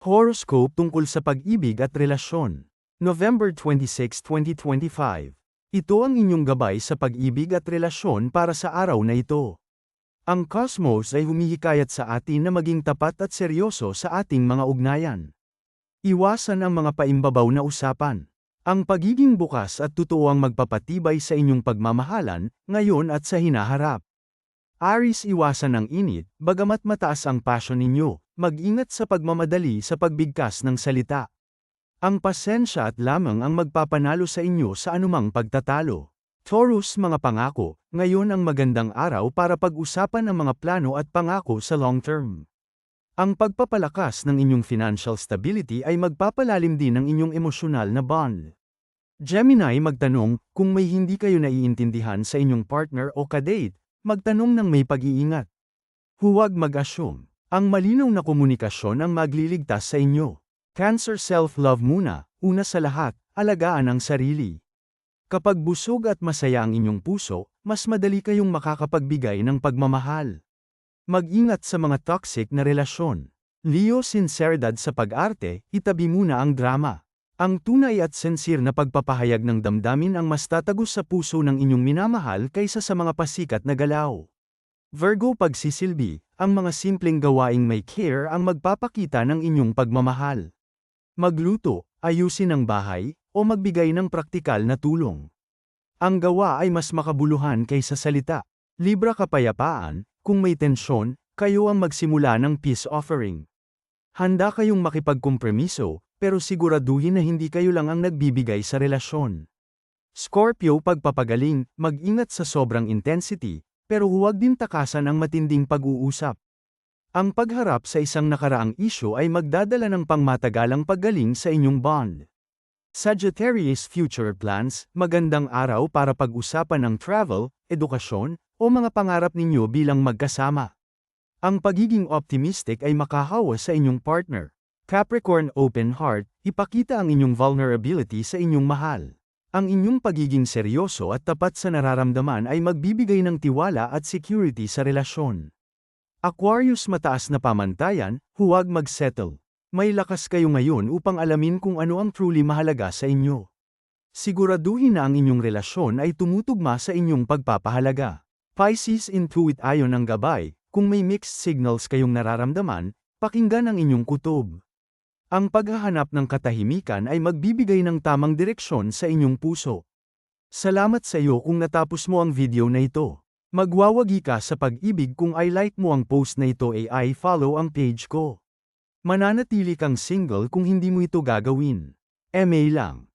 Horoscope tungkol sa pag-ibig at relasyon. November 26, 2025. Ito ang inyong gabay sa pag-ibig at relasyon para sa araw na ito. Ang cosmos ay humihikayat sa atin na maging tapat at seryoso sa ating mga ugnayan. Iwasan ang mga paimbabaw na usapan. Ang pagiging bukas at totoo ang magpapatibay sa inyong pagmamahalan, ngayon at sa hinaharap. Aries, iwasan ang init, bagamat mataas ang passion ninyo, mag-ingat sa pagmamadali sa pagbigkas ng salita. Ang pasensya at lamang ang magpapanalo sa inyo sa anumang pagtatalo. Taurus, mga pangako, ngayon ang magandang araw para pag-usapan ang mga plano at pangako sa long term. Ang pagpapalakas ng inyong financial stability ay magpapalalim din ng inyong emosyonal na bond. Gemini, magtanong, kung may hindi kayo naiintindihan sa inyong partner o kadate, magtanong ng may pag-iingat. Huwag mag-assume. Ang malinaw na komunikasyon ang magliligtas sa inyo. Cancer, self-love muna, una sa lahat, alagaan ang sarili. Kapag busog at masaya ang inyong puso, mas madali kayong makakapagbigay ng pagmamahal. Mag-ingat sa mga toxic na relasyon. Leo, sinseridad sa pag-arte, itabi muna ang drama. Ang tunay at sincere na pagpapahayag ng damdamin ang mas tatagos sa puso ng inyong minamahal kaysa sa mga pasikat na galaw. Virgo, pagsisilbi, ang mga simpleng gawaing may care ang magpapakita ng inyong pagmamahal. Magluto, ayusin ang bahay, o magbigay ng praktikal na tulong. Ang gawa ay mas makabuluhan kaysa salita. Libra, kapayapaan, kung may tensyon, kayo ang magsimula ng peace offering. Handa kayong makipagkompromiso, pero siguraduhin na hindi kayo lang ang nagbibigay sa relasyon. Scorpio, pagpapagaling, mag-ingat sa sobrang intensity, pero huwag din takasan ang matinding pag-uusap. Ang pagharap sa isang nakaraang isyu ay magdadala ng pangmatagalang paggaling sa inyong bond. Sagittarius, future plans, magandang araw para pag-usapan ang travel, edukasyon, o mga pangarap ninyo bilang magkasama. Ang pagiging optimistic ay makahawa sa inyong partner. Capricorn, open heart, ipakita ang inyong vulnerability sa inyong mahal. Ang inyong pagiging seryoso at tapat sa nararamdaman ay magbibigay ng tiwala at security sa relasyon. Aquarius, mataas na pamantayan, huwag mag-settle. May lakas kayo ngayon upang alamin kung ano ang truly mahalaga sa inyo. Siguraduhin na ang inyong relasyon ay tumutugma sa inyong pagpapahalaga. Pisces, intuit ayon ang gabay, kung may mixed signals kayong nararamdaman, pakinggan ang inyong kutob. Ang paghahanap ng katahimikan ay magbibigay ng tamang direksyon sa inyong puso. Salamat sa iyo kung natapos mo ang video na ito. Magwawagi ka sa pag-ibig kung i-like mo ang post na ito ay i-follow ang page ko. Mananatili kang single kung hindi mo ito gagawin. MA lang.